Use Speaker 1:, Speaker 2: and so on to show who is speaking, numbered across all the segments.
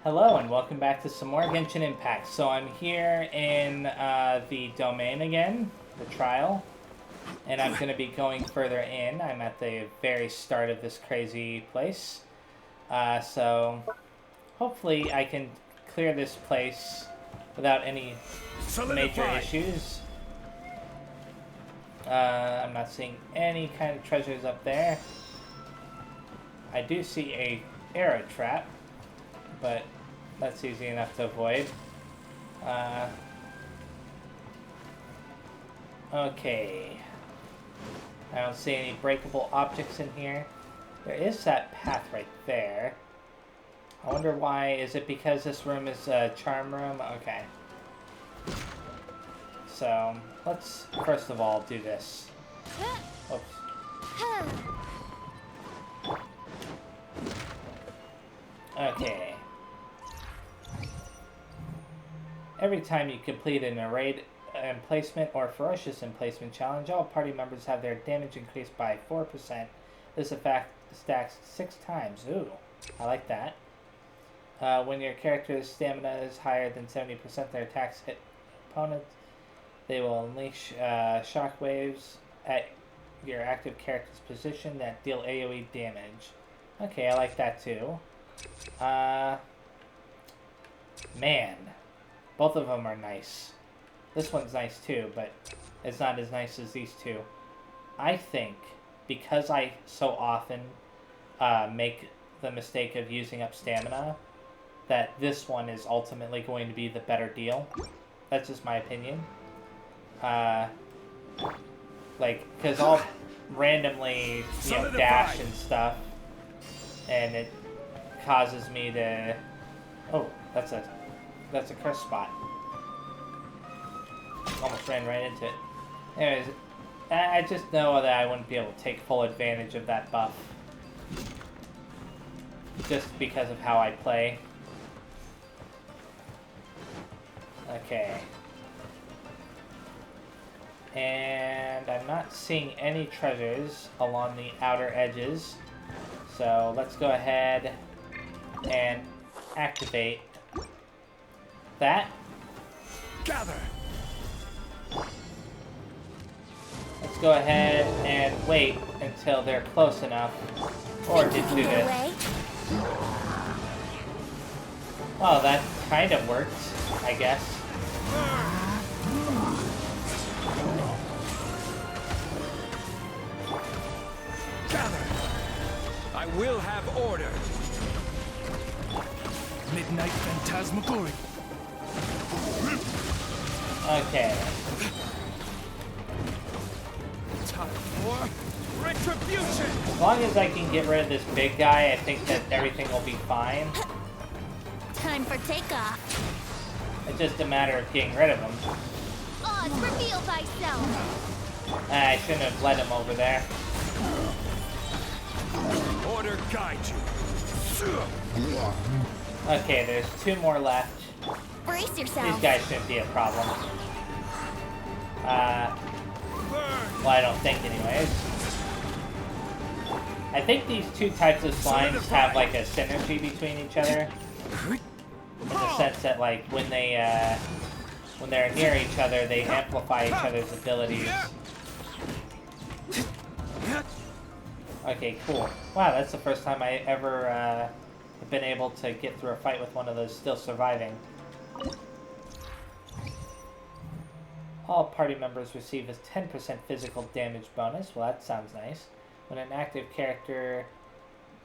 Speaker 1: Hello and welcome back to some more Genshin Impact. So I'm here in the domain again, the trial, and I'm going to be going further in. I'm at the very start of this crazy place. So hopefully I can clear this place without any major issues. I'm not seeing any kind of treasures up there. I do see a arrow trap, but that's easy enough to avoid. Okay. I don't see any breakable objects in here. There is that path right there. I wonder why. Is it because this room is a charm room? Okay. So, let's first of all do this. Oops. Okay. Every time you complete an arrayed emplacement or ferocious emplacement challenge, all party members have their damage increased by 4%. This effect stacks 6 times. Ooh, I like that. When your character's stamina is higher than 70%, their attacks hit opponents. They will unleash shockwaves at your active character's position that deal AoE damage. Okay, I like that too. Man, both of them are nice. This one's nice too, but it's not as nice as these two. I think because I so often make the mistake of using up stamina, that this one is ultimately going to be the better deal. That's just my opinion. Like, because I'll randomly, you know, dash and stuff, and it causes me to... Oh, that's a curse spot. Almost ran right into it. Anyways, I just know that I wouldn't be able to take full advantage of that buff. Just because of how I play. Okay. And I'm not seeing any treasures along the outer edges. So let's go ahead and activate that.
Speaker 2: Gather.
Speaker 1: Let's go ahead and wait until they're close enough. Or just do this. Well, that kind of works, I guess.
Speaker 2: Gather. I will have order. Midnight Phantasmagoria.
Speaker 1: Okay.
Speaker 2: Time for retribution.
Speaker 1: As long as I can get rid of this big guy, I think that everything will be fine.
Speaker 3: Time for takeoff.
Speaker 1: It's just a matter of getting rid of him.
Speaker 3: Oz, reveal thyself.
Speaker 1: I shouldn't have let him over there.
Speaker 2: Order guide you.
Speaker 1: Okay, there's 2 more left.
Speaker 3: Brace yourself.
Speaker 1: These guys shouldn't be a problem. Well, I don't think anyways. I think these 2 types of slimes have like a synergy between each other. In the sense that like when they're near each other, they amplify each other's abilities. Okay, cool. Wow, that's the first time I ever have been able to get through a fight with one of those still surviving. All party members receive a 10% physical damage bonus. Well, that sounds nice. When an active character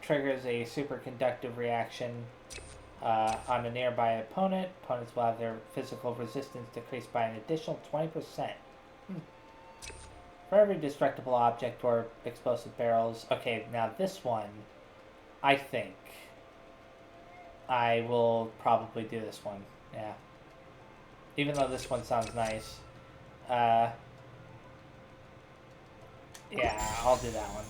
Speaker 1: triggers a superconductive reaction on a nearby opponent, opponents will have their physical resistance decreased by an additional 20%. For every destructible object or explosive barrels. Okay, now this one, I think I will probably do this one. Yeah. Even though this one sounds nice. Yeah, I'll do that one.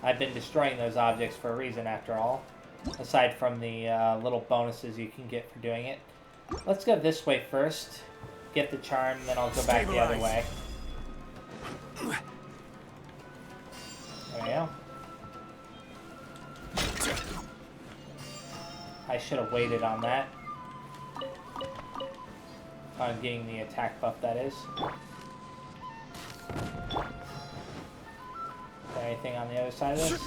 Speaker 1: I've been destroying those objects for a reason, after all. Aside from the little bonuses you can get for doing it. Let's go this way first. Get the charm, then I'll go back the other way. There we go. I should have waited on that. On getting the attack buff, that is. Is there anything on the other side of this?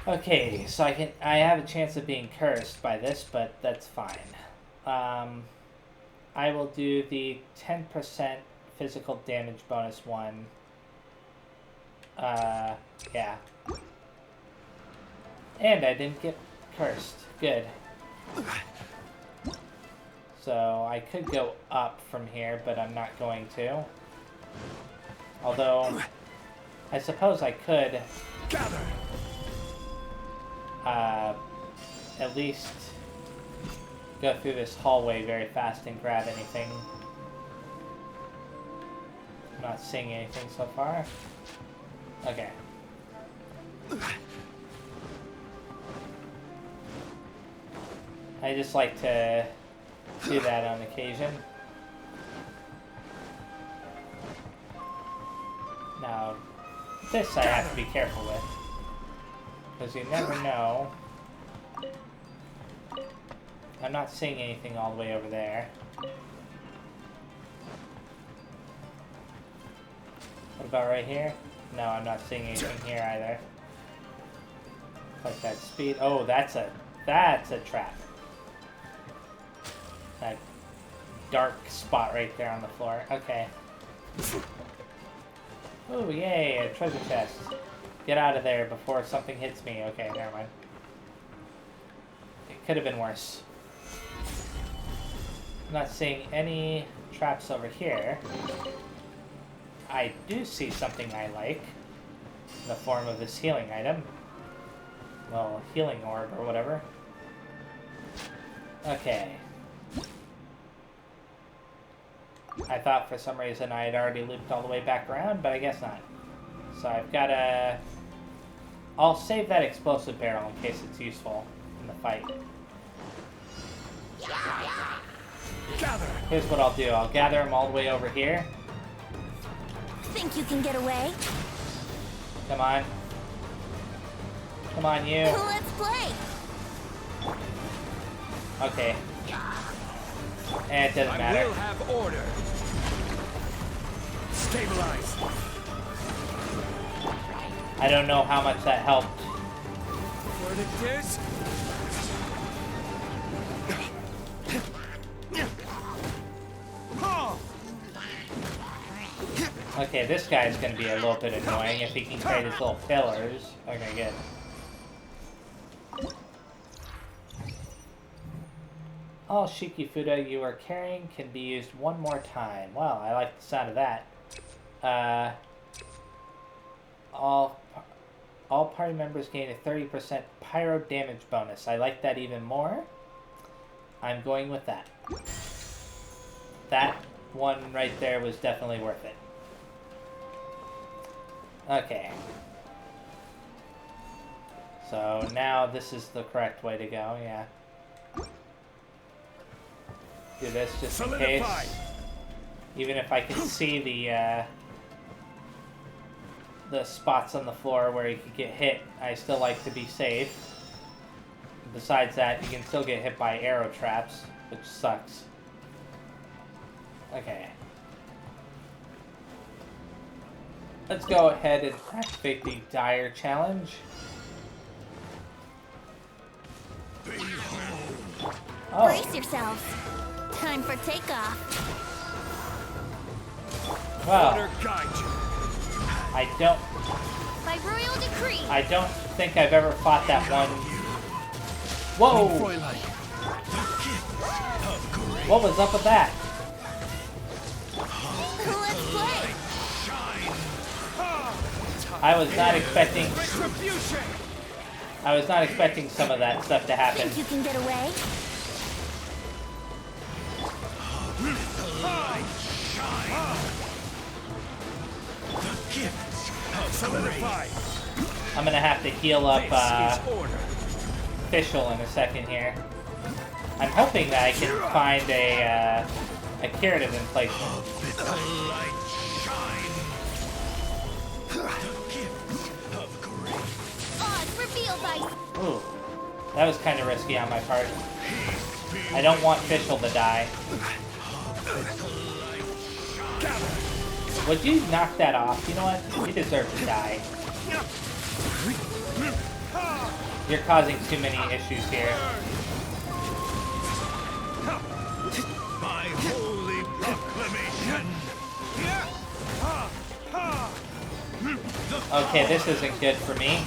Speaker 1: Okay, so I have a chance of being cursed by this, but that's fine. I will do the 10% physical damage bonus one. Yeah. And I didn't get cursed. Good. So I could go up from here, but I'm not going to. Although, I suppose I could at least go through this hallway very fast and grab anything. I'm not seeing anything so far. Okay. I just like to do that on occasion. Now, this I have to be careful with, because you never know. I'm not seeing anything all the way over there. What about right here? No, I'm not seeing anything here either. Like that speed. Oh, that's a trap. That dark spot right there on the floor. Okay. Oh, yay, a treasure chest. Get out of there before something hits me. Okay, never mind. It could have been worse. I'm not seeing any traps over here. I do see something I like in the form of this healing item. Well, healing orb or whatever. Okay. I thought for some reason I had already looped all the way back around, but I guess not. So I've got to... I'll save that explosive barrel in case it's useful in the fight. Here's what I'll do. I'll gather them all the way over here.
Speaker 3: Think you can get away?
Speaker 1: Come on. Come on, you.
Speaker 3: Let's play.
Speaker 1: Okay. And it doesn't matter.
Speaker 2: I will have order. Stabilize.
Speaker 1: I don't know how much that helped.
Speaker 2: For the dish.
Speaker 1: Okay, this guy's gonna be a little bit annoying if he can create his little pillars. Okay, good. All Shikifuda you are carrying can be used one more time. Wow, I like the sound of that. All party members gain a 30% pyro damage bonus. I like that even more. I'm going with that. That one right there was definitely worth it. Okay. So now this is the correct way to go, yeah. Do this just in case. Even if I can see the spots on the floor where you could get hit, I still like to be safe. Besides that, you can still get hit by arrow traps, which sucks. Okay. Let's go ahead and activate the Dire Challenge. Oh.
Speaker 3: Brace yourselves. Time for takeoff.
Speaker 1: Well,
Speaker 2: Order guide you.
Speaker 1: I don't
Speaker 3: By royal decree.
Speaker 1: I don't think I've ever fought that one. Whoa! What was up with that?
Speaker 3: Let's play.
Speaker 1: I was not expecting
Speaker 2: Retribution.
Speaker 1: I was not expecting some of that stuff to happen.
Speaker 3: Think you can get away?
Speaker 2: Solidify.
Speaker 1: I'm gonna have to heal up
Speaker 2: This is order.
Speaker 1: Fischl in a second here. I'm hoping that I can find a curative in place.
Speaker 3: Odds revealed by...
Speaker 1: Ooh. That was kind of risky on my part. I don't want Fischl to die. Would you knock that off? You know what? You deserve to die. You're causing too many issues here.
Speaker 2: My holy proclamation.
Speaker 1: Okay, this isn't good for me.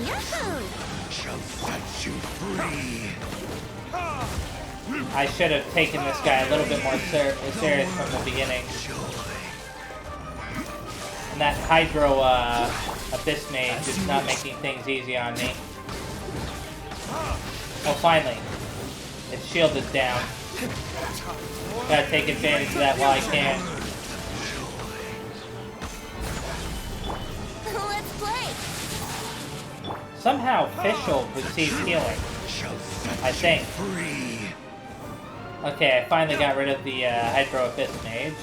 Speaker 3: Yahoo!
Speaker 2: Shall set you free.
Speaker 1: I should have taken this guy a little bit more serious from the beginning. And that Hydro Abyss Mage is not making things easy on me. Oh, finally. Its shield is down. Gotta take advantage of that while I can.
Speaker 3: Let's play!
Speaker 1: Somehow Fischl receives healing. I think. Okay, I finally got rid of the Hydro Abyss Mage.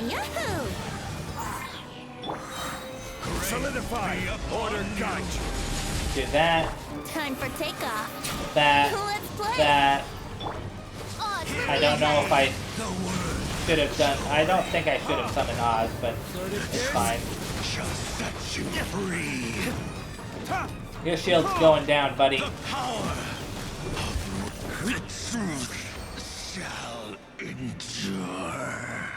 Speaker 3: Yahoo!
Speaker 2: Solidify. Order guide.
Speaker 1: Do that.
Speaker 3: Time for takeoff.
Speaker 1: That.
Speaker 3: Let's play!
Speaker 1: That.
Speaker 3: Oz,
Speaker 1: I don't know if I should have done. I don't think I should have summoned Oz, but it's fine.
Speaker 2: Shall set you free.
Speaker 1: Your shield's going down, buddy.
Speaker 2: Power of truth shall endure.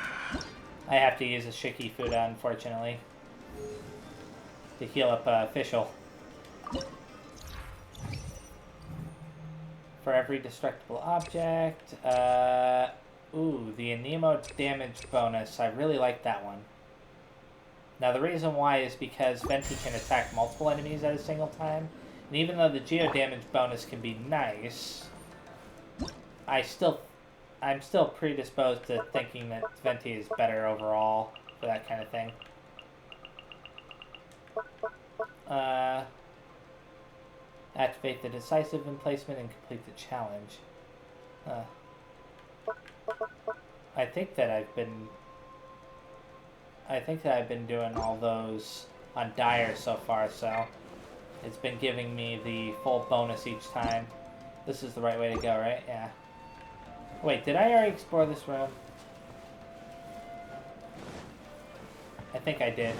Speaker 1: I have to use a Shiki Fuda, unfortunately, to heal up Fischl. For every destructible object. Ooh, the Anemo damage bonus. I really like that one. Now, the reason why is because Venti can attack multiple enemies at a single time. And even though the Geo damage bonus can be nice, I'm still predisposed to thinking that Venti is better overall for that kind of thing. Activate the decisive emplacement and complete the challenge. I think that I've been doing all those on Dire so far, so it's been giving me the full bonus each time. This is the right way to go, right? Yeah. Wait, did I already explore this room? I think I did.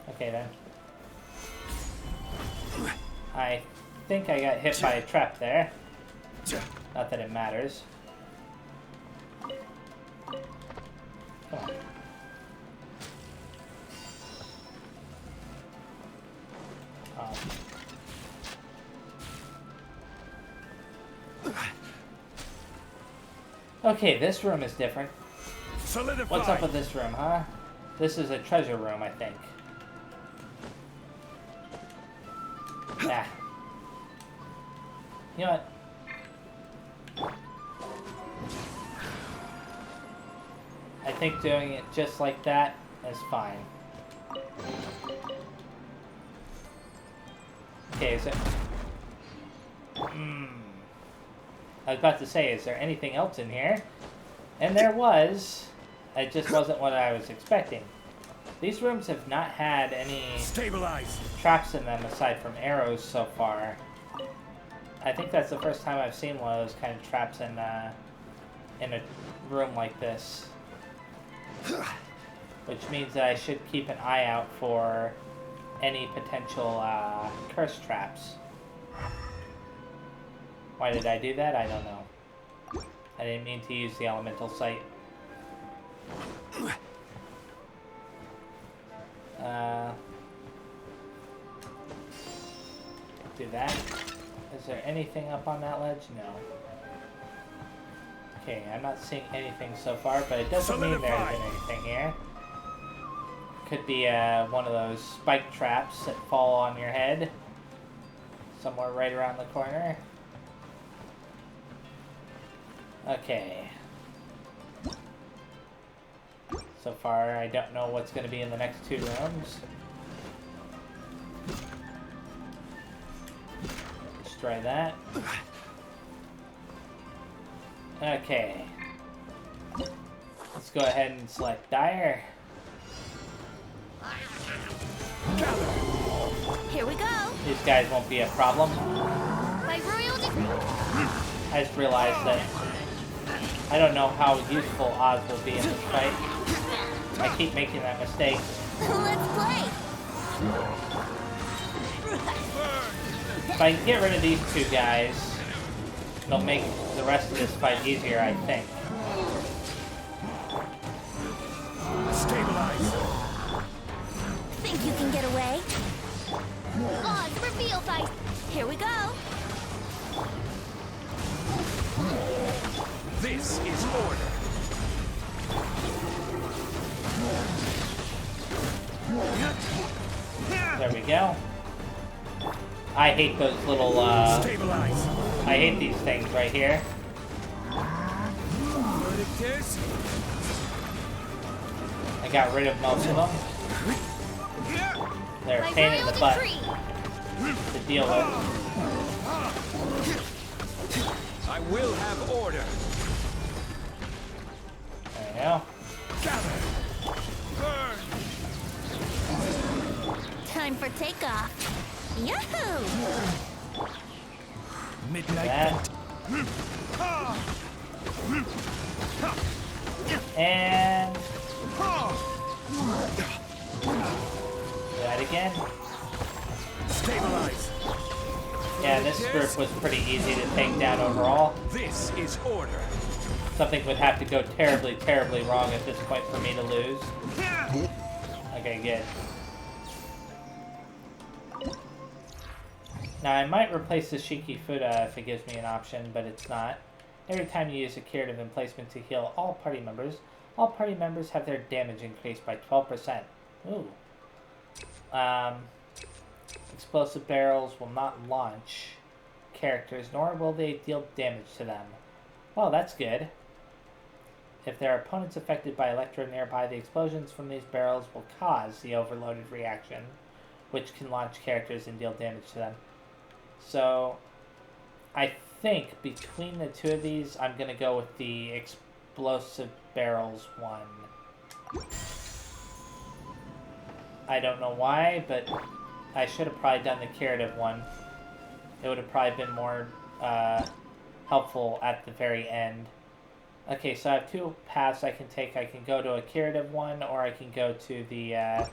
Speaker 1: Okay then. I think I got hit by a trap there. Not that it matters. Come on. Okay, this room is different.
Speaker 2: Solidify.
Speaker 1: What's up with this room, huh? This is a treasure room, I think. Yeah. You know what? I think doing it just like that is fine. Okay, is it... I was about to say, is there anything else in here? And there was. It just wasn't what I was expecting. These rooms have not had any
Speaker 2: Stabilize.
Speaker 1: traps in them aside from arrows so far. I think that's the first time I've seen one of those kind of traps in a room like this. Which means that I should keep an eye out for any potential curse traps. Why did I do that? I don't know. I didn't mean to use the elemental sight. Do that. Is there anything up on that ledge? No. Okay, I'm not seeing anything so far, but it doesn't mean there isn't anything here. Could be one of those spike traps that fall on your head. Somewhere right around the corner. Okay. So far, I don't know what's going to be in the next two rooms. Destroy that. Okay. Let's go ahead and select Dire.
Speaker 3: Here we go.
Speaker 1: These guys won't be a problem.
Speaker 3: By royal decree.
Speaker 1: I just realized that I don't know how useful Oz will be in this fight. I keep making that mistake.
Speaker 3: Let's play.
Speaker 1: If I can get rid of these two guys, it'll make the rest of this fight easier, I think.
Speaker 2: Stabilize.
Speaker 3: Think you can get away? Oz, reveal fight. Here we go.
Speaker 2: This is order.
Speaker 1: There we go. I hate those little,
Speaker 2: Stabilize.
Speaker 1: I hate these things right here. I got rid of most of them. They're a
Speaker 3: By
Speaker 1: pain in
Speaker 3: royal
Speaker 1: the butt
Speaker 3: decree.
Speaker 1: to deal with.
Speaker 2: I will have order.
Speaker 1: There we go.
Speaker 2: Gather. Burn.
Speaker 3: Time for takeoff. Yahoo!
Speaker 2: Midnight
Speaker 1: That. And that again.
Speaker 2: Stabilize.
Speaker 1: Yeah, this group was pretty easy to take down overall.
Speaker 2: This is order.
Speaker 1: Something would have to go terribly, terribly wrong at this point for me to lose. Okay, good. Now, I might replace the Shiki Fuda if it gives me an option, but it's not. Every time you use a curative emplacement to heal all party members have their damage increased by 12%. Ooh. Explosive barrels will not launch characters, nor will they deal damage to them. Well, that's good. If there are opponents affected by electro nearby, the explosions from these barrels will cause the overloaded reaction, which can launch characters and deal damage to them. So, I think between the two of these, I'm going to go with the explosive barrels one. I don't know why, but I should have probably done the curative one. It would have probably been more helpful at the very end. Okay, so I have two paths I can take. I can go to a curative one, or I can go to the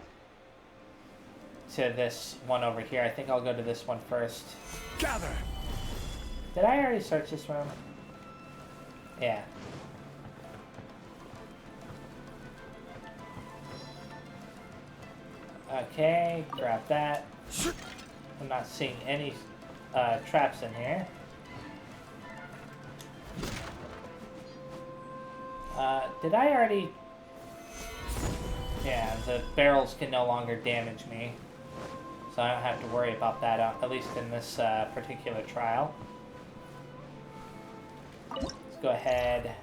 Speaker 1: to this one over here. I think I'll go to this one first.
Speaker 2: Gather.
Speaker 1: Did I already search this room? Yeah. Okay, grab that. I'm not seeing any traps in here. Did I already... Yeah, the barrels can no longer damage me. So I don't have to worry about that, at least in this particular trial. Let's go ahead.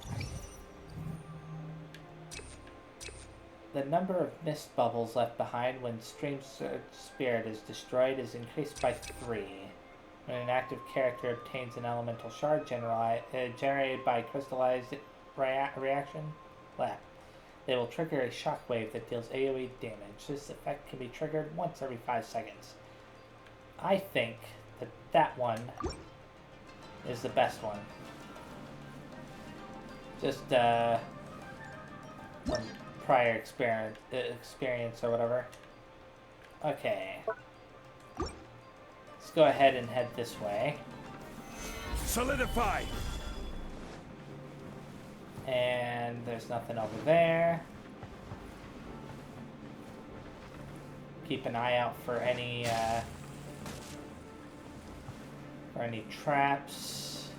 Speaker 1: The number of mist bubbles left behind when Stream Surge Spirit is destroyed is increased by 3. When an active character obtains an elemental shard generated by crystallized reaction, they will trigger a shockwave that deals AoE damage. This effect can be triggered once every 5 seconds. I think that that one is the best one. Just from prior experience or whatever. Okay. Let's go ahead and head this way.
Speaker 2: Solidify.
Speaker 1: And there's nothing over there. Keep an eye out for any traps.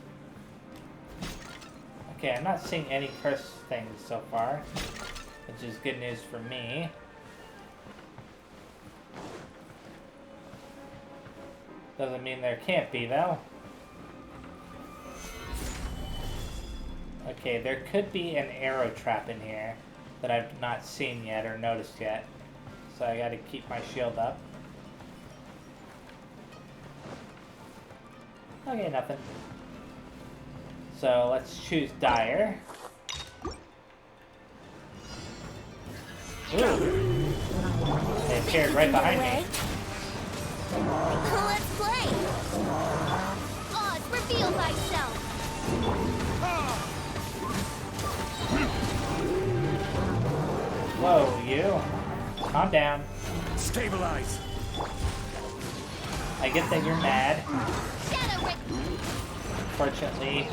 Speaker 1: Okay, I'm not seeing any cursed things so far, which is good news for me. Doesn't mean there can't be, though. Okay, there could be an arrow trap in here that I've not seen yet or noticed yet. So I gotta keep my shield up. Okay, nothing. So let's choose Dire. Ooh. Save appeared right behind me.
Speaker 3: Let's play! Oz, reveal thyself!
Speaker 1: Whoa, you. Calm down.
Speaker 2: Stabilize.
Speaker 1: I get that you're mad.
Speaker 3: Shadow Ray!
Speaker 1: Fortunately,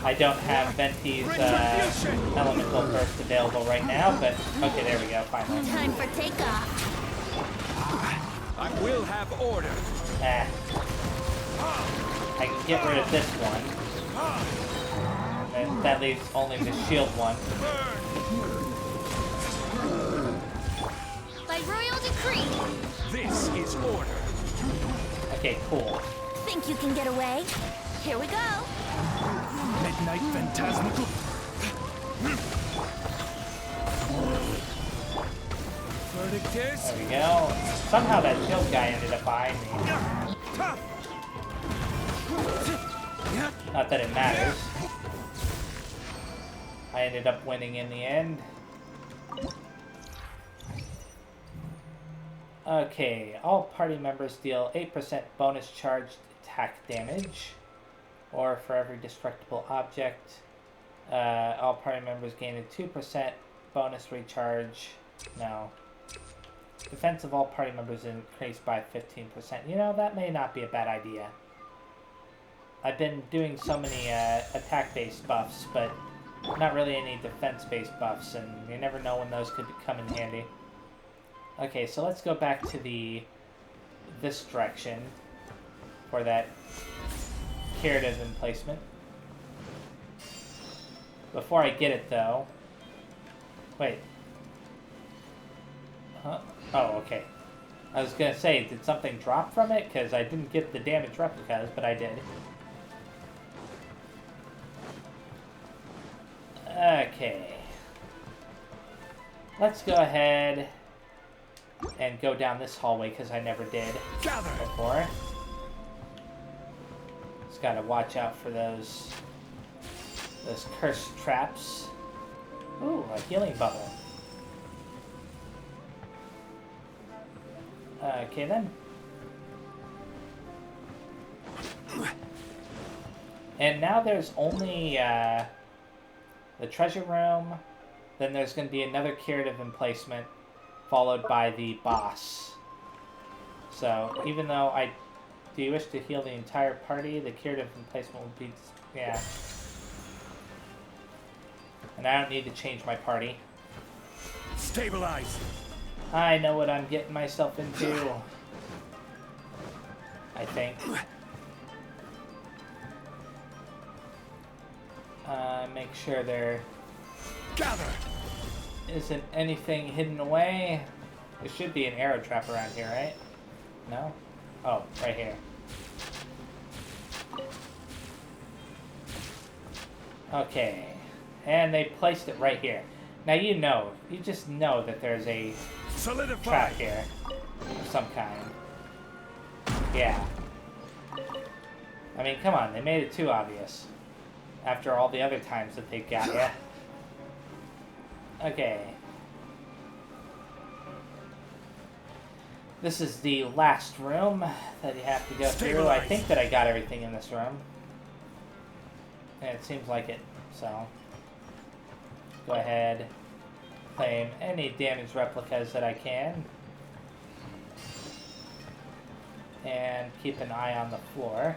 Speaker 1: I don't have Venti's elemental burst available right now, but okay, there we go, finally.
Speaker 3: Time for takeoff.
Speaker 2: I will have order.
Speaker 1: Ah. I can get rid of this one. And that leaves only the shield one.
Speaker 3: By royal decree.
Speaker 2: This is order.
Speaker 1: Okay, cool.
Speaker 3: Think you can get away? Here we go.
Speaker 2: Midnight phantasmical. Verdict is.
Speaker 1: There we go. Somehow that shield guy ended up behind me. Not that it matters. I ended up winning in the end. Okay, all party members deal 8% bonus charged attack damage, or for every destructible object. All party members gain a 2% bonus recharge. No. Defense of all party members increased by 15%. You know, that may not be a bad idea. I've been doing so many attack-based buffs, but not really any defense-based buffs, and you never know when those could come in handy. Okay, so let's go back to this direction for that curative emplacement. Before I get it, though... Wait. Huh? Oh, okay. I was gonna say, did something drop from it? Because I didn't get the damaged replicas, but I did. Okay. Let's go ahead and go down this hallway, because I never did before. Just gotta watch out for those cursed traps. Ooh, a healing bubble. Okay then. And now there's only the treasure room, then there's going to be another curative emplacement, followed by the boss. So, even though do you wish to heal the entire party, the curative emplacement will be, yeah. And I don't need to change my party.
Speaker 2: Stabilize.
Speaker 1: I know what I'm getting myself into. I think. Make sure there isn't anything hidden away. There should be an arrow trap around here, right? No? Oh, right here. Okay. And they placed it right here. Now you just know that there's a trap here of some kind. Yeah. I mean, come on, they made it too obvious. After all the other times that they got ya. Okay. This is the last room that you have to go through. I think that I got everything in this room. And it seems like it, so. Go ahead. Claim any damaged replicas that I can. And keep an eye on the floor.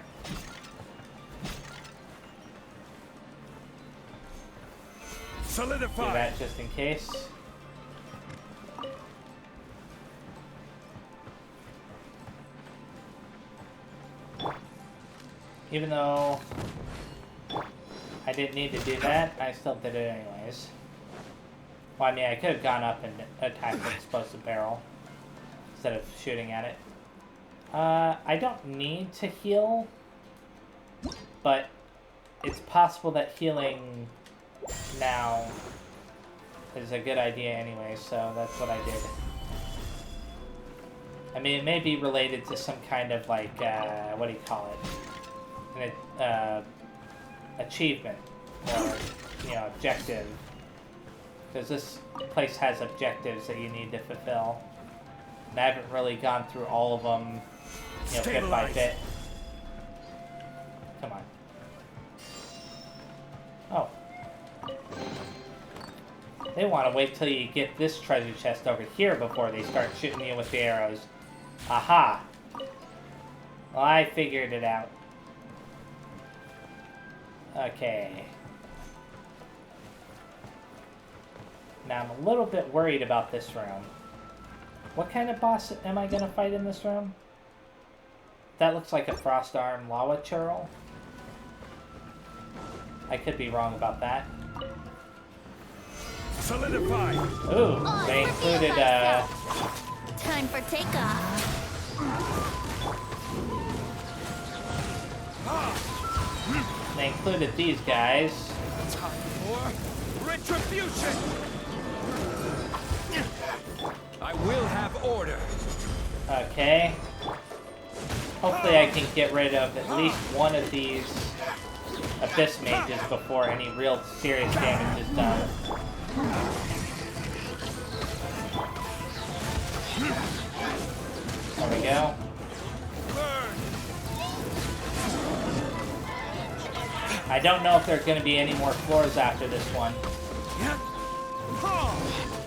Speaker 2: Solidify.
Speaker 1: Do that just in case. Even though I didn't need to do that, I still did it anyways. Well, I mean, I could have gone up and attacked the explosive barrel instead of shooting at it. I don't need to heal, but it's possible that healing now is a good idea anyway, so that's what I did. I mean, it may be related to some kind of, like, what do you call it? An achievement, or, you know, objective Because this place has objectives that you need to fulfill. And I haven't really gone through all of them, you know, bit by bit. Come on. Oh. They want to wait till you get this treasure chest over here before they start shooting you with the arrows. Aha! Well, I figured it out. Okay. Now I'm a little bit worried about this room. What kind of boss am I going to fight in this room? That looks like a frost arm lava churl. I could be wrong about that.
Speaker 2: Solidify.
Speaker 1: Ooh, they included
Speaker 3: Time for takeoff.
Speaker 1: they included these guys.
Speaker 2: Time for retribution. I will have order.
Speaker 1: Okay. Hopefully I can get rid of at least one of these abyss mages before any real serious damage is done. There we go. I don't know if there's going to be any more floors after this one.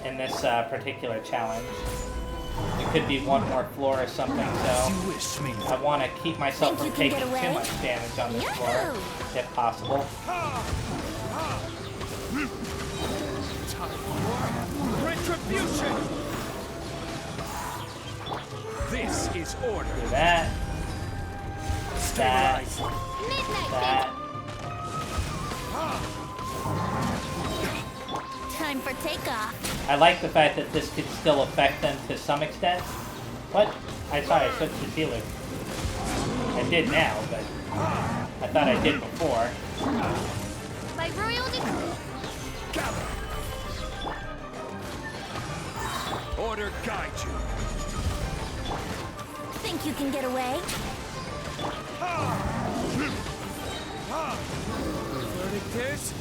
Speaker 1: In this particular challenge. It could be one more floor or something, so I want to keep myself from taking too much damage on this floor, if possible.
Speaker 2: Retribution. This is order.
Speaker 1: Do that. That. That.
Speaker 3: Time for takeoff.
Speaker 1: I like the fact that this could still affect them to some extent. What? I thought I switched to T-Loop. I did now, but I thought I did before.
Speaker 3: By royal decree.
Speaker 2: Gather. Order guide you.
Speaker 3: Think you can get away?
Speaker 2: Verdict is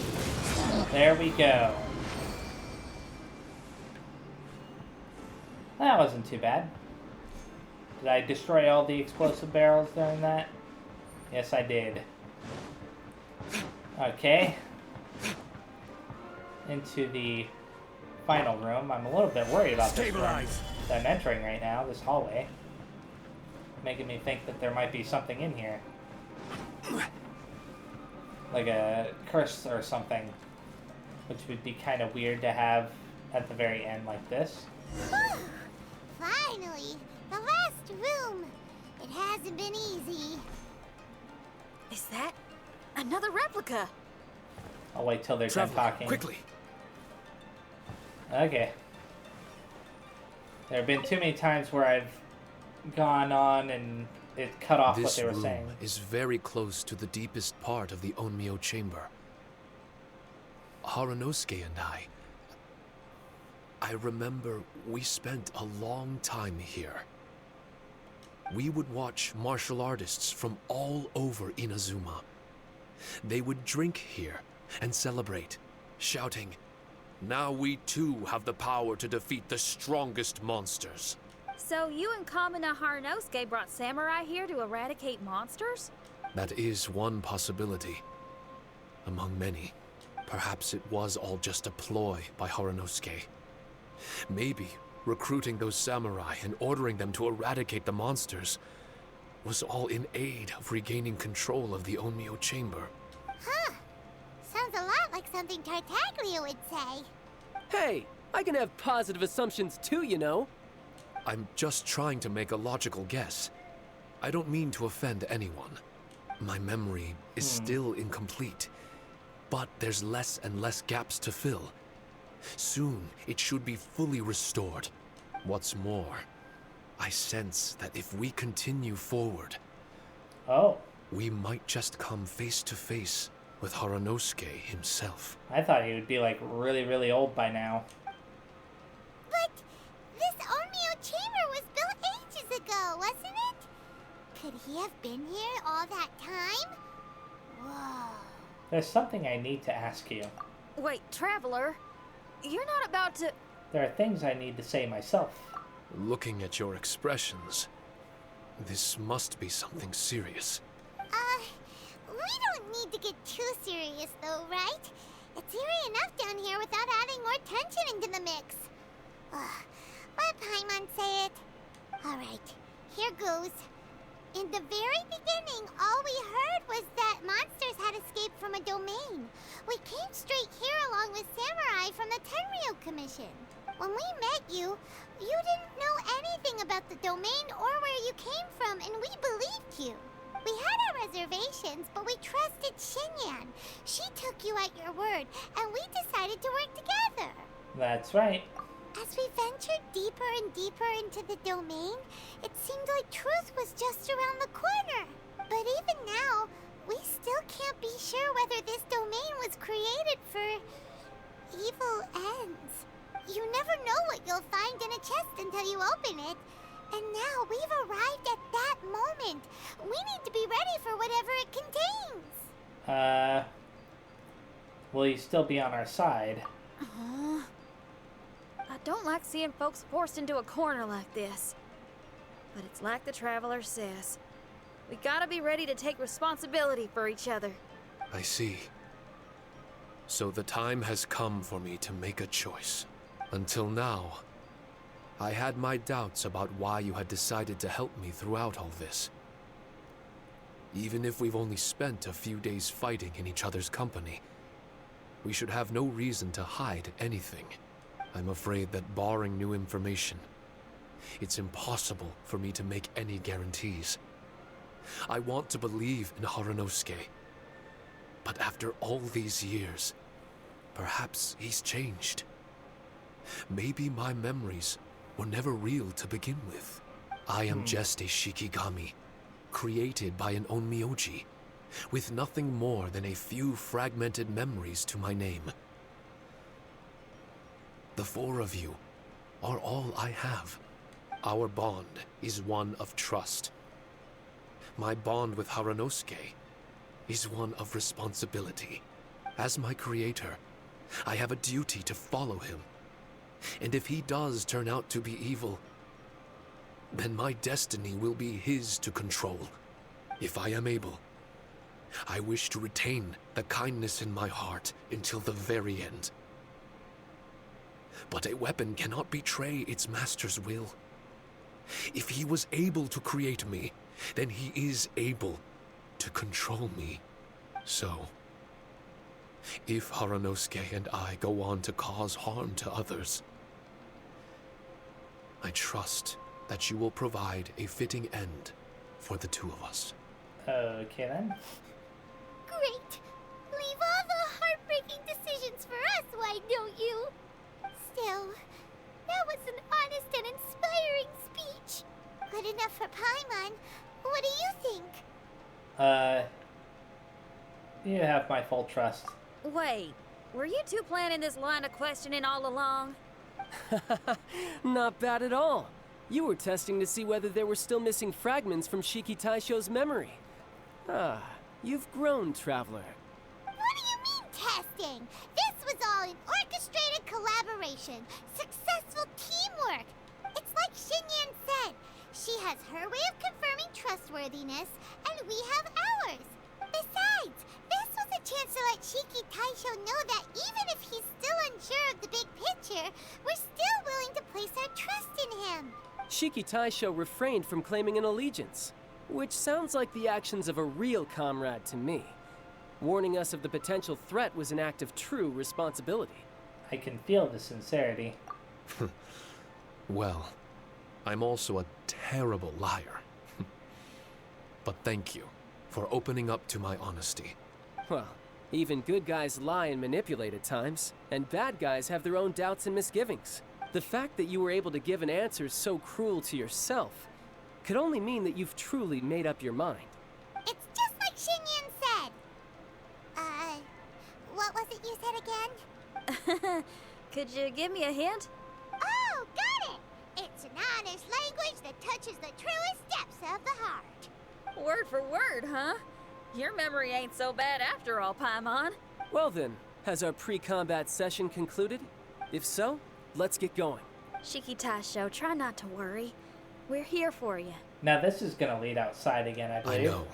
Speaker 1: There we go. That wasn't too bad. Did I destroy all the explosive barrels during that? Yes, I did. Okay. Into the final room. I'm a little bit worried about this room that I'm entering right now, this hallway. Making me think that there might be something in here. Like a curse or something. Which would be kind of weird to have at the very end like this.
Speaker 4: Finally, the last room. It hasn't been easy.
Speaker 3: Is that another replica?
Speaker 1: I'll wait till they're done
Speaker 2: travel
Speaker 1: talking.
Speaker 2: quickly.
Speaker 1: Okay. There have been too many times where I've gone on and it cut off what they were saying.
Speaker 5: This room is very close to the deepest part of the Onmyo chamber. Harunosuke and I remember we spent a long time here. We would watch martial artists from all over Inazuma. They would drink here and celebrate, shouting, "Now we too have the power to defeat the strongest monsters."
Speaker 6: So you and Kamina Harunosuke brought samurai here to eradicate monsters?
Speaker 5: That is one possibility. Among many. Perhaps it was all just a ploy by Harunosuke. Maybe recruiting those samurai and ordering them to eradicate the monsters was all in aid of regaining control of the Onmyo chamber.
Speaker 4: Huh. Sounds a lot like something Tartaglia would say.
Speaker 7: Hey, I can have positive assumptions too, you know.
Speaker 5: I'm just trying to make a logical guess. I don't mean to offend anyone. My memory is still incomplete, but there's less and less gaps to fill. Soon, it should be fully restored. What's more, I sense that if we continue forward,
Speaker 1: Oh,
Speaker 5: we might just come face to face with Harunosuke himself.
Speaker 1: I thought he would be like really, really old by now.
Speaker 4: But this Onmyo chamber was built ages ago, wasn't it? Could he have been here all that time? Whoa.
Speaker 1: There's something I need to ask you.
Speaker 6: Wait, Traveler, You're not about to...
Speaker 1: There are things I need to say myself.
Speaker 5: Looking at your expressions, this must be something serious.
Speaker 4: We don't need to get too serious though, right? It's eerie enough down here without adding more tension into the mix. Let Paimon say it. Alright, here goes. In the very beginning, all we heard was that monsters had escaped from a domain. We came straight here along with Samurai from the Tenryo Commission. When we met you, you didn't know anything about the domain or where you came from, and we believed you. We had our reservations, but we trusted Xinyan. She took you at your word, and we decided to work together.
Speaker 1: That's right.
Speaker 4: As we ventured deeper and deeper into the domain, it seemed like truth was just around the corner. But even now, we still can't be sure whether this domain was created for evil ends. You never know what you'll find in a chest until you open it. And now we've arrived at that moment. We need to be ready for whatever it contains.
Speaker 1: Will you still be on our side?
Speaker 6: I don't like seeing folks forced into a corner like this. But it's like the Traveler says. We gotta be ready to take responsibility for each other.
Speaker 5: I see. So the time has come for me to make a choice. Until now, I had my doubts about why you had decided to help me throughout all this. Even if we've only spent a few days fighting in each other's company, we should have no reason to hide anything. I'm afraid that barring new information, it's impossible for me to make any guarantees. I want to believe in Haranosuke, but after all these years, perhaps he's changed. Maybe my memories were never real to begin with. I am just a Shikigami, created by an Onmyoji, with nothing more than a few fragmented memories to my name. The four of you are all I have. Our bond is one of trust. My bond with Haranosuke is one of responsibility. As my creator, I have a duty to follow him. And if he does turn out to be evil, then my destiny will be his to control. If I am able, I wish to retain the kindness in my heart until the very end. But a weapon cannot betray its master's will. If he was able to create me, then he is able to control me. So, if Haranosuke and I go on to cause harm to others, I trust that you will provide a fitting end for the two of us.
Speaker 1: Okay then.
Speaker 4: Great! Leave all the heartbreaking decisions for us, why don't you? Still, that was an honest and inspiring speech. Good enough for Paimon. What do you think?
Speaker 1: You have my full trust.
Speaker 6: Wait, were you two planning this line of questioning all along?
Speaker 7: Not bad at all. You were testing to see whether there were still missing fragments from Shiki Taisho's memory. Ah, you've grown, Traveler.
Speaker 4: What do you mean testing? This was all an orchestrated collaboration. Successful teamwork. It's like Xinyan said. She has her way of confirming trustworthiness, and we have ours. Besides, this was a chance to let Shiki Taisho know that even if he's still unsure of the big picture, we're still willing to place our trust in him.
Speaker 7: Shiki Taisho refrained from claiming an allegiance, which sounds like the actions of a real comrade to me. Warning us of the potential threat was an act of true responsibility.
Speaker 1: I can feel the sincerity.
Speaker 5: Well, I'm also a terrible liar. But thank you for opening up to my honesty.
Speaker 7: Well, even good guys lie and manipulate at times, and bad guys have their own doubts and misgivings. The fact that you were able to give an answer so cruel to yourself could only mean that you've truly made up your mind.
Speaker 4: It's just like Xinyan said. What was it you said again?
Speaker 6: Could you give me a hint?
Speaker 4: Oh, got it! It's an honest language that touches the truest depths of the heart.
Speaker 6: Word for word, huh? Your memory ain't so bad after all, Paimon.
Speaker 7: Well then, has our pre-combat session concluded? If so, let's get going.
Speaker 6: Shikitasho, try not to worry. We're here for you.
Speaker 1: Now this is gonna lead outside again, I
Speaker 5: I
Speaker 1: believe.
Speaker 5: know.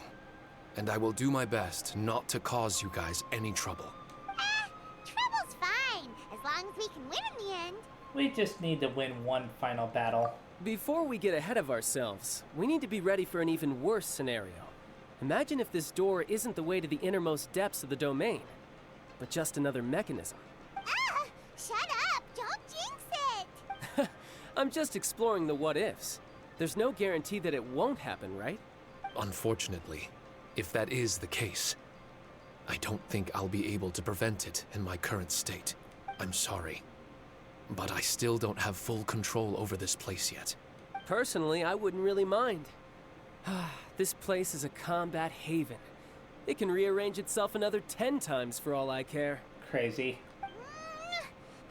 Speaker 5: And I will do my best not to cause you guys any trouble.
Speaker 4: Trouble's fine, as long as we can win in the end.
Speaker 1: We just need to win one final battle.
Speaker 7: Before we get ahead of ourselves, we need to be ready for an even worse scenario. Imagine if this door isn't the way to the innermost depths of the domain, but just another mechanism.
Speaker 4: Ah! Shut up! Don't jinx it!
Speaker 7: I'm just exploring the what-ifs. There's no guarantee that it won't happen, right?
Speaker 5: Unfortunately, if that is the case, I don't think I'll be able to prevent it in my current state. I'm sorry, but I still don't have full control over this place yet.
Speaker 7: Personally, I wouldn't really mind. This place is a combat haven. It can rearrange itself another 10 times for all I care.
Speaker 1: Crazy.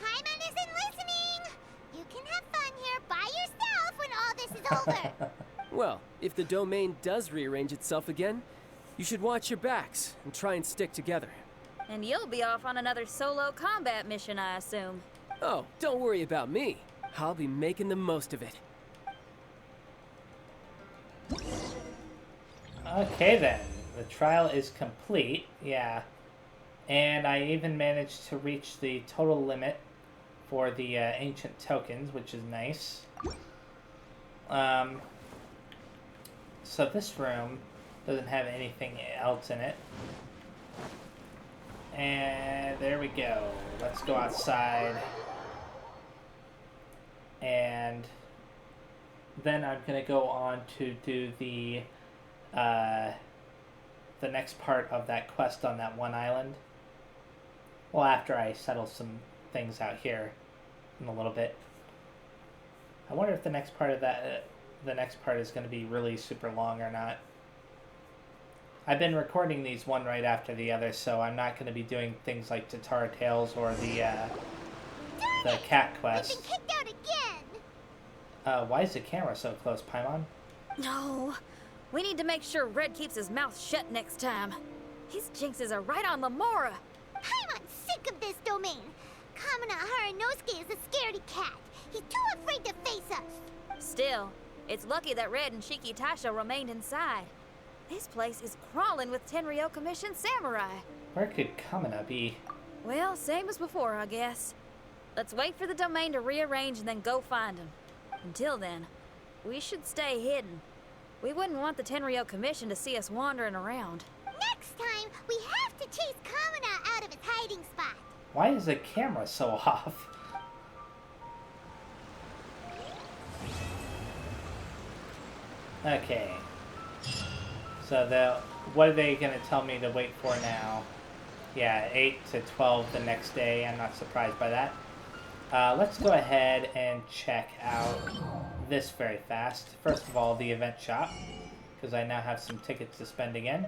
Speaker 4: Paimon isn't listening! You can have fun here by yourself when all this is over!
Speaker 7: Well, if the domain does rearrange itself again, you should watch your backs and try and stick together.
Speaker 6: And you'll be off on another solo combat mission, I assume.
Speaker 7: Oh, don't worry about me. I'll be making the most of it.
Speaker 1: Okay then, the trial is complete, yeah. And I even managed to reach the total limit for the ancient tokens, which is nice. So this room doesn't have anything else in it. And there we go. Let's go outside. And then I'm gonna go on to do the next part of that quest on that one island. Well, after I settle some things out here in a little bit. I wonder if the next part of that, the next part is going to be really super long or not. I've been recording these one right after the other, so I'm not going to be doing things like Tatara Tales or the cat quest.
Speaker 4: We've been kicked out again!
Speaker 1: Why is the camera so close, Paimon?
Speaker 6: No. We need to make sure Red keeps his mouth shut next time. His jinxes are right on Lamora.
Speaker 4: Paimon's sick of this domain. Kamina Haranosuke is a scaredy cat. He's too afraid to face us.
Speaker 6: Still, it's lucky that Red and Shikitasho remained inside. This place is crawling with Tenryo commissioned samurai.
Speaker 1: Where could Kamina be?
Speaker 6: Well, same as before, I guess. Let's wait for the domain to rearrange and then go find him. Until then, we should stay hidden. We wouldn't want the Tenryo commission to see us wandering around.
Speaker 4: Next time, we have to chase Kamina out of his hiding spot.
Speaker 1: Why is the camera so off? Okay. So what are they going to tell me to wait for now? Yeah, 8 to 12 the next day. I'm not surprised by that. Let's go ahead and check out this very fast. First of all, the event shop, because I now have some tickets to spend again.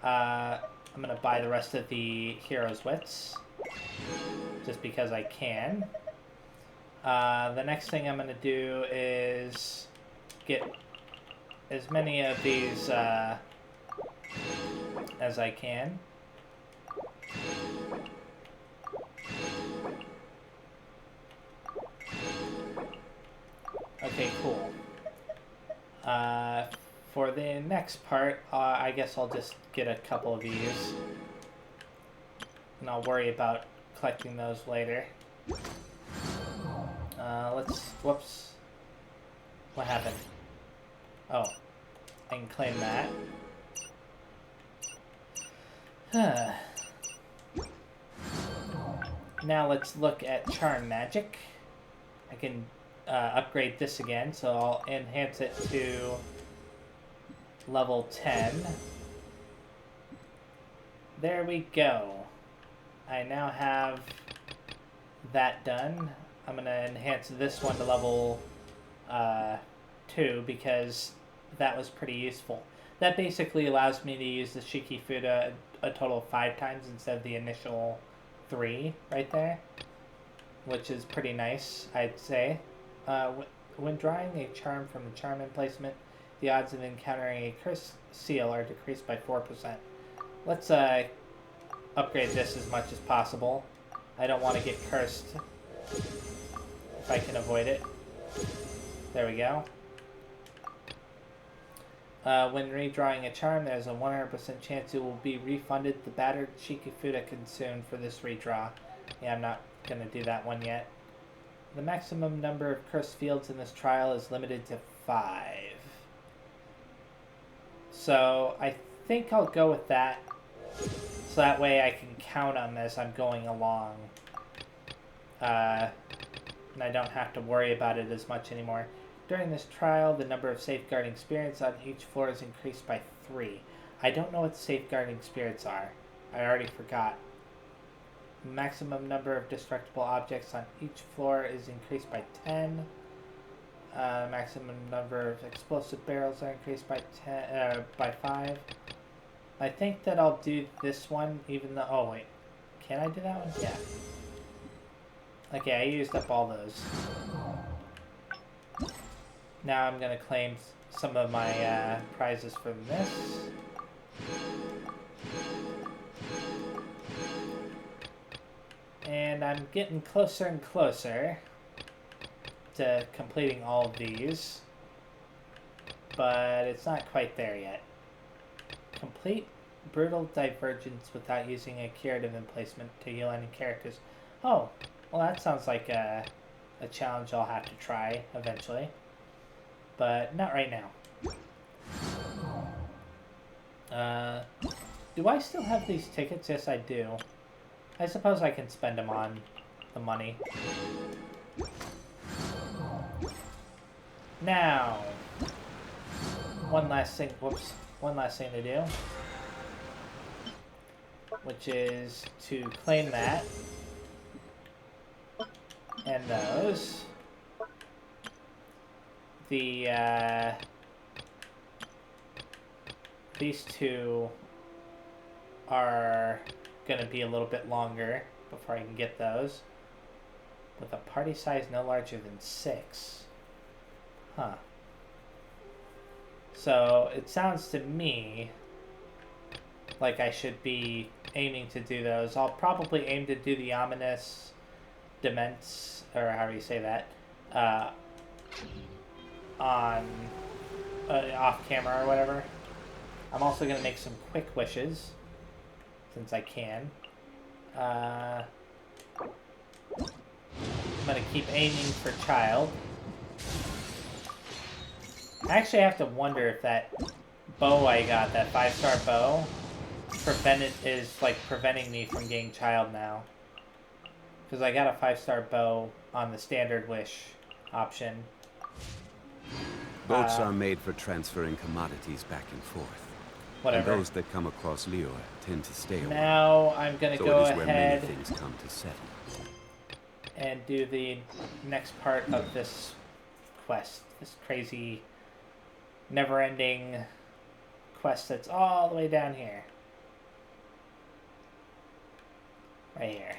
Speaker 1: I'm going to buy the rest of the Hero's Wits, just because I can. The next thing I'm going to do is get as many of these as I can. Okay, cool. For the next part, I guess I'll just get a couple of these. And I'll worry about collecting those later. Whoops. What happened? Oh, I can claim that. Now let's look at Charm Magic. I can upgrade this again, so I'll enhance it to level 10. There we go. I now have that done. I'm going to enhance this one to level 2 because that was pretty useful. That basically allows me to use the Shikifuda a total of 5 times instead of the initial 3 right there, which is pretty nice, I'd say. When drawing a charm from the charm emplacement, the odds of encountering a curse seal are decreased by 4%. Let's upgrade this as much as possible. I don't want to get cursed If I can avoid it. There we go. When redrawing a charm, there's a 100% chance it will be refunded the battered Shikifuda consumed for this redraw. Yeah, I'm not going to do that one yet. The maximum number of cursed fields in this trial is limited to 5. So I think I'll go with that. So that way I can count them as I'm going along. And I don't have to worry about it as much anymore. During this trial, the number of safeguarding spirits on each floor is increased by 3. I don't know what safeguarding spirits are. I already forgot. Maximum number of destructible objects on each floor is increased by 10. Maximum number of explosive barrels are increased by 5. I think that I'll do this one, even though... Oh, wait. Can I do that one? Yeah. Okay, I used up all those. Now I'm going to claim some of my prizes from this. And I'm getting closer and closer to completing all of these. But it's not quite there yet. Complete Brutal Divergence without using a curative emplacement to heal any characters. Oh, well that sounds like a challenge I'll have to try eventually. But not right now. Do I still have these tickets? Yes, I do. I suppose I can spend them on the money. Now, one last thing to do, which is to claim that and those. These two are going to be a little bit longer before I can get those. With a party size no larger than 6. Huh. So it sounds to me like I should be aiming to do those. I'll probably aim to do the ominous dements, or however you say that, on off camera or whatever. I'm also going to make some quick wishes since I can. I'm going to keep aiming for child. I actually have to wonder if that bow I got, that 5-star bow, is like preventing me from getting child now. Because I got a 5-star bow on the standard wish option.
Speaker 8: Boats are made for transferring commodities back and forth.
Speaker 1: Whatever.
Speaker 8: And those that come across Leo tend to stay away.
Speaker 1: Now I'm going to go
Speaker 8: it is where
Speaker 1: ahead
Speaker 8: many things come to settle.
Speaker 1: and do the next part of this quest. This crazy, never-ending quest that's all the way down here. Right here.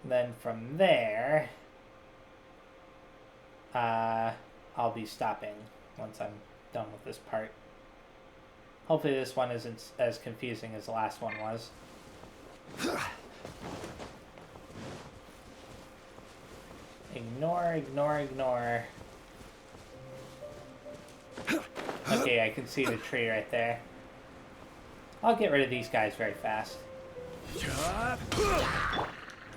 Speaker 1: Then from there, I'll be stopping once I'm done with this part. Hopefully this one isn't as confusing as the last one was. Ignore, ignore, ignore. Okay, I can see the tree right there. I'll get rid of these guys very fast.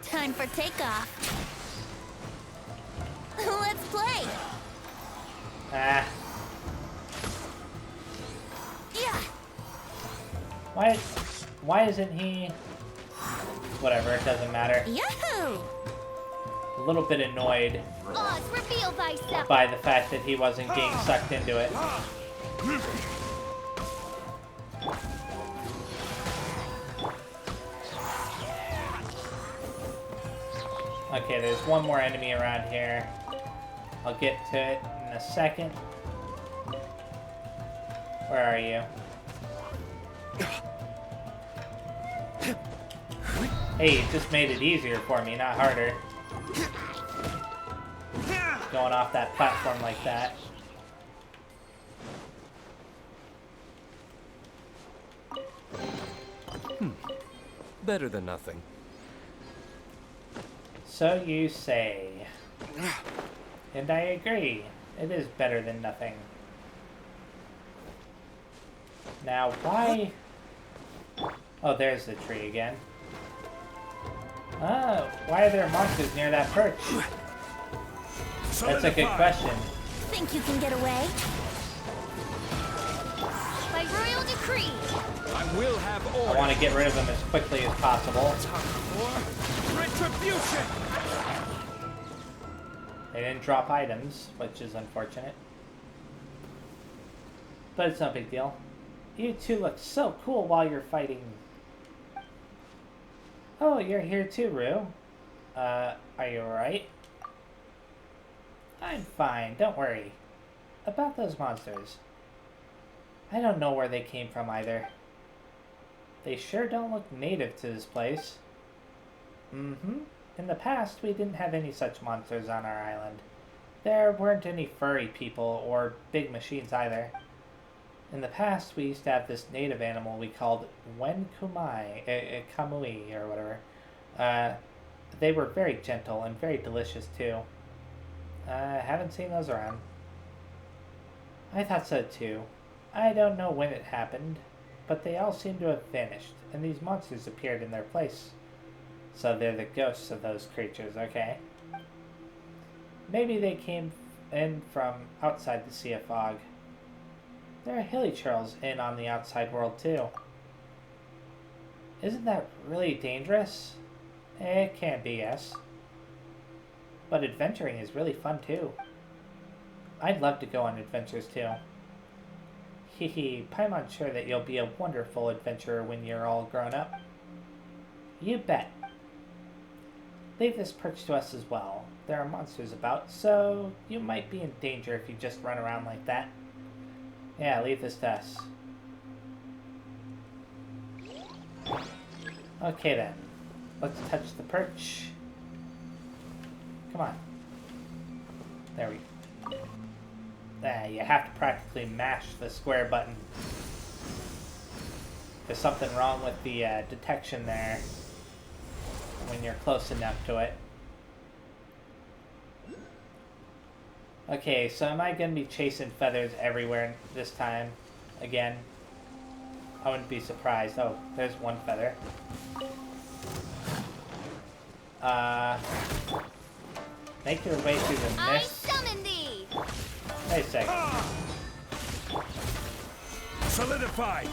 Speaker 3: Time for takeoff. Let's play.
Speaker 1: Ah.
Speaker 3: Yeah.
Speaker 1: Why isn't he... Whatever, it doesn't matter.
Speaker 3: Yahoo!
Speaker 1: A little bit annoyed
Speaker 3: Oz, reveal thyself.
Speaker 1: by the fact that he wasn't getting sucked into it. Okay, there's one more enemy around here. I'll get to it in a second. Where are you? Hey, it just made it easier for me, not harder. Going off that platform like that.
Speaker 2: Better than nothing.
Speaker 1: So you say. And I agree. It is better than nothing. Now, why... Oh, there's the tree again. Oh, why are there monsters near that perch? That's a good question.
Speaker 3: Think you can get away? By royal decree.
Speaker 2: I will have order.
Speaker 1: I want to get rid of them as quickly as possible.
Speaker 2: Time for retribution.
Speaker 1: They didn't drop items, which is unfortunate. But it's no big deal. You two look so cool while you're fighting. Oh, you're here too, Rue. Are you alright? I'm fine, don't worry. About those monsters. I don't know where they came from either. They sure don't look native to this place. Mm-hmm. In the past, we didn't have any such monsters on our island. There weren't any furry people or big machines either. In the past, we used to have this native animal we called Kamui, or whatever. They were very gentle and very delicious, too. Haven't seen those around. I thought so, too. I don't know when it happened, but they all seem to have vanished, and these monsters appeared in their place. So they're the ghosts of those creatures, okay? Maybe they came in from outside the Sea of Fog. There are hilly trails in on the outside world, too. Isn't that really dangerous? It can be, yes. But adventuring is really fun, too. I'd love to go on adventures, too. Hehe, Paimon's sure that you'll be a wonderful adventurer when you're all grown up. You bet. Leave this perch to us as well. There are monsters about, so you might be in danger if you just run around like that. Yeah, leave this to us. Okay then. Let's touch the perch. Come on. There we go. You have to practically mash the square button. There's something wrong with the detection there when you're close enough to it. Okay, so am I going to be chasing feathers everywhere this time? Again? I wouldn't be surprised. Oh, there's one feather. Make your way through the
Speaker 3: I
Speaker 1: mist.
Speaker 3: summon thee.
Speaker 1: Wait a second.
Speaker 2: Solidify.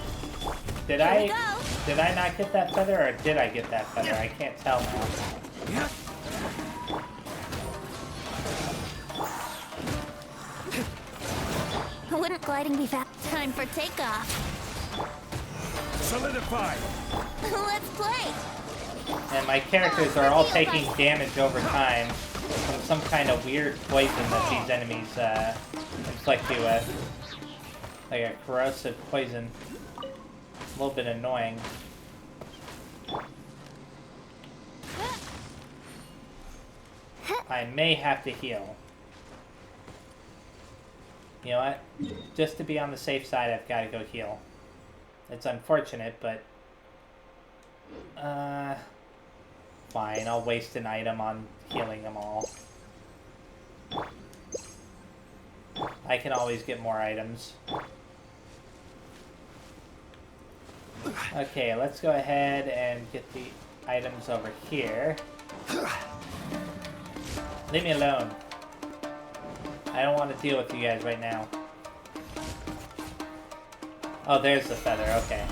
Speaker 1: Did
Speaker 3: Here we
Speaker 1: I
Speaker 3: go.
Speaker 1: not get that feather, or did I get that feather? I can't tell now.
Speaker 3: Wouldn't gliding be fast? Time for takeoff.
Speaker 2: Solidify.
Speaker 3: Let's play.
Speaker 1: And my characters are all taking damage over time from some kind of weird poison that these enemies inflict you with. Like a corrosive poison. A little bit annoying. I may have to heal. You know what? Just to be on the safe side, I've got to go heal. It's unfortunate, but... fine, I'll waste an item on healing them all. I can always get more items. Okay, let's go ahead and get the items over here. Leave me alone. I don't want to deal with you guys right now. Oh, there's the feather, okay.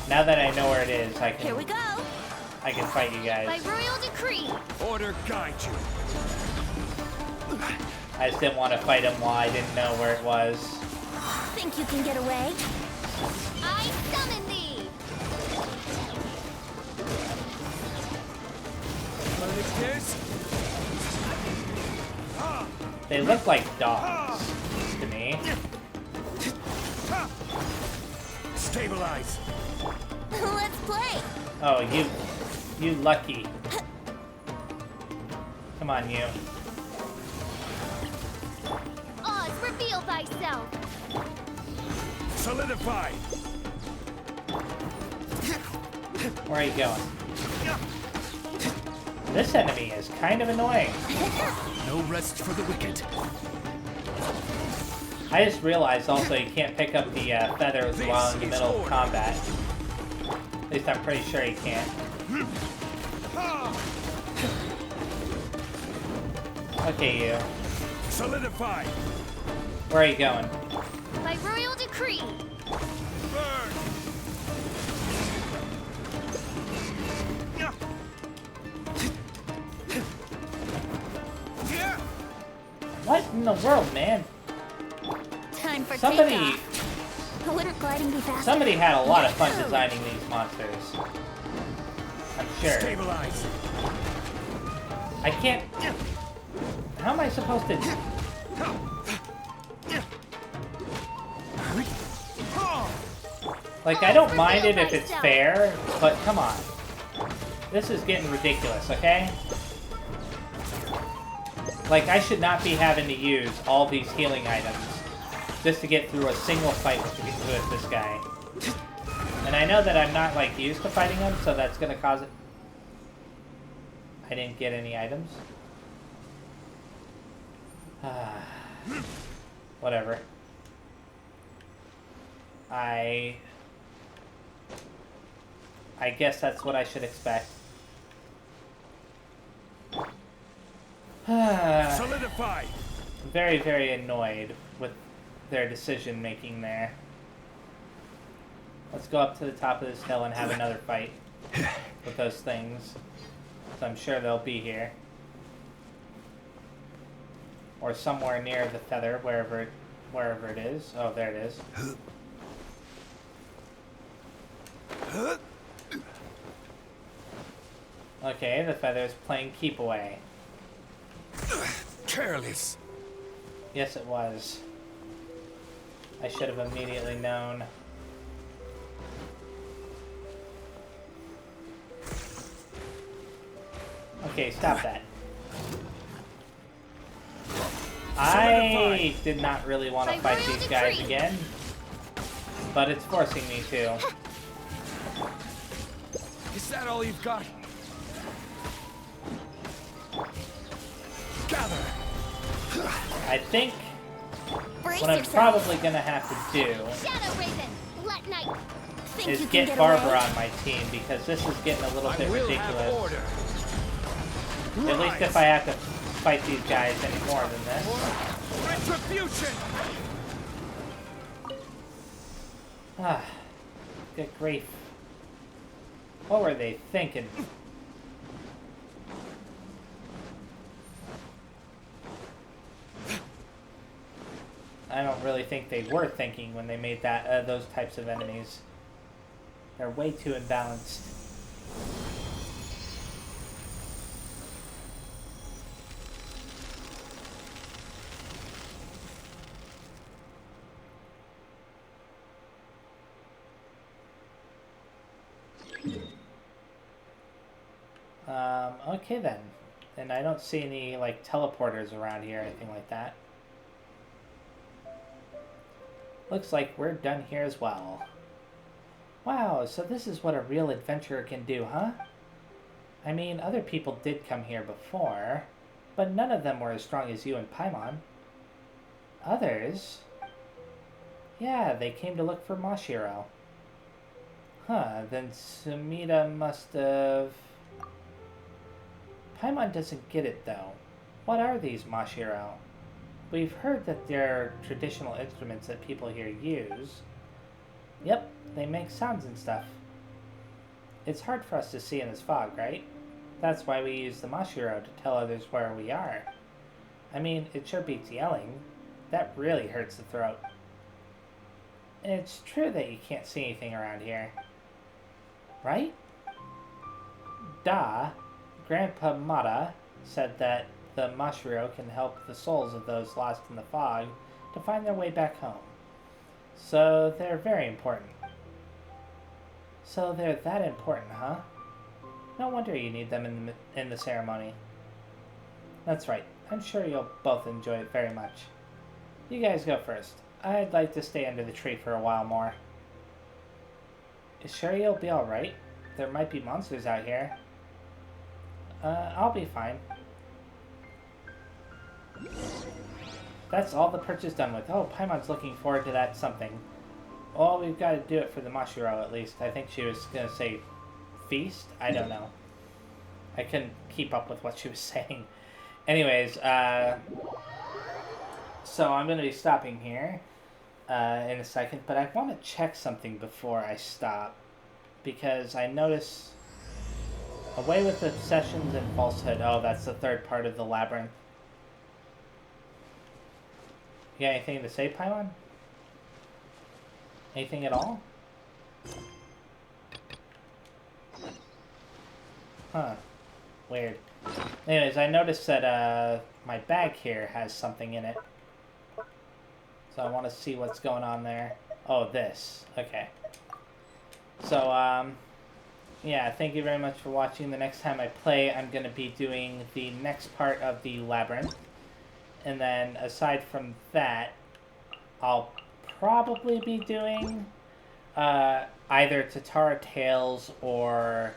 Speaker 1: Now that I know where it is, I
Speaker 3: Here we
Speaker 1: can
Speaker 3: go.
Speaker 1: fight you guys.
Speaker 3: By royal decree.
Speaker 2: Order guide you.
Speaker 1: I just didn't want to fight him while I didn't know where it was.
Speaker 3: Think you can get away? I summon thee.
Speaker 2: This.
Speaker 1: They look like dogs to me.
Speaker 2: Stabilize.
Speaker 3: Let's play.
Speaker 1: Oh, you lucky. Come on, you.
Speaker 3: Oz, reveal thyself.
Speaker 2: Solidify.
Speaker 1: Where are you going? This enemy is kind of annoying.
Speaker 2: No rest for the wicked.
Speaker 1: I just realized also you can't pick up the feathers while in the middle of combat. At least I'm pretty sure you can't. Okay, you.
Speaker 2: Solidify.
Speaker 1: Where are you going?
Speaker 3: By royal decree.
Speaker 2: Burn.
Speaker 1: What in the world, man?
Speaker 3: Time for
Speaker 1: Somebody,
Speaker 3: takeoff. Wouldn't gliding be faster?
Speaker 1: somebody had a lot of fun designing these monsters. I'm sure.
Speaker 2: Stabilize.
Speaker 1: I can't. How am I supposed to? Like, I don't mind it if it's fair, but come on. This is getting ridiculous, okay? Like, I should not be having to use all these healing items just to get through a single fight with this guy. And I know that I'm not, like, used to fighting him, so that's gonna cause it. I didn't get any items. Whatever. I guess that's what I should expect.
Speaker 2: Solidify.
Speaker 1: Very, very annoyed with their decision making there. Let's go up to the top of this hill and have another fight with those things. So I'm sure they'll be here. Or somewhere near the feather, wherever it is. Oh, there it is. Okay, the feather's playing keep away.
Speaker 2: Careless.
Speaker 1: Yes, it was. I should have immediately known. Okay, stop that. I did not really want to fight these guys again, but it's forcing me to.
Speaker 2: Is that all you've got? Gather.
Speaker 1: I think
Speaker 3: Brace
Speaker 1: what I'm
Speaker 3: yourself.
Speaker 1: probably gonna have to do
Speaker 3: Shadow Raven, let night. Think
Speaker 1: is
Speaker 3: you can
Speaker 1: get
Speaker 3: away?
Speaker 1: Barbara on my team, because this is getting a little bit ridiculous.
Speaker 2: Order.
Speaker 1: At least if I have to fight these guys any more than this.
Speaker 2: Retribution.
Speaker 1: Ah, good grief. What were they thinking? I don't really think they were thinking when they made that those types of enemies. They're way too imbalanced. Okay then. And I don't see any, like, teleporters around here or anything like that. Looks like we're done here as well. Wow, so this is what a real adventurer can do, huh? I mean, other people did come here before, but none of them were as strong as you and Paimon. Others? Yeah, they came to look for Mashiro. Huh, then Sumida must have... Paimon doesn't get it, though. What are these Mashiro? We've heard that they're traditional instruments that people here use. Yep, they make sounds and stuff. It's hard for us to see in this fog, right? That's why we use the Mashiro to tell others where we are. I mean, it sure beats yelling. That really hurts the throat. It's true that you can't see anything around here. Right? Grandpa Mata said that the Mashiro can help the souls of those lost in the fog to find their way back home. So they're very important. So they're that important, huh? No wonder you need them in the ceremony. That's right. I'm sure you'll both enjoy it very much. You guys go first. I'd like to stay under the tree for a while more. Is sure you'll be alright? there might be monsters out here. I'll be fine. That's all the purchase done with. Oh, Paimon's looking forward to that something. Well, we've got to do it for the Mashiro at least. I think she was going to say feast? I don't know. I couldn't keep up with what she was saying. Anyways, so I'm going to be stopping here in a second, but I want to check something before I stop. Because I notice... Away with obsessions and falsehood. Oh, that's the third part of the Labyrinth. You got anything to say, Paimon? Anything at all? Huh. Weird. Anyways, I noticed that my bag here has something in it. So I want to see what's going on there. Oh, this. Okay. So, yeah, thank you very much for watching. The next time I play, I'm going to be doing the next part of the Labyrinth. And then, aside from that, I'll probably be doing either Tatara Tales or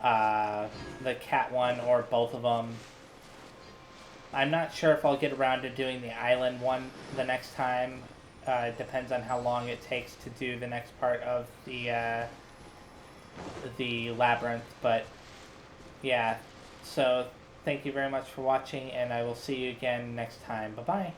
Speaker 1: the cat one, or both of them. I'm not sure if I'll get around to doing the island one the next time. It depends on how long it takes to do the next part of the Labyrinth, but yeah, so thank you very much for watching, and I will see you again next time. Bye-bye.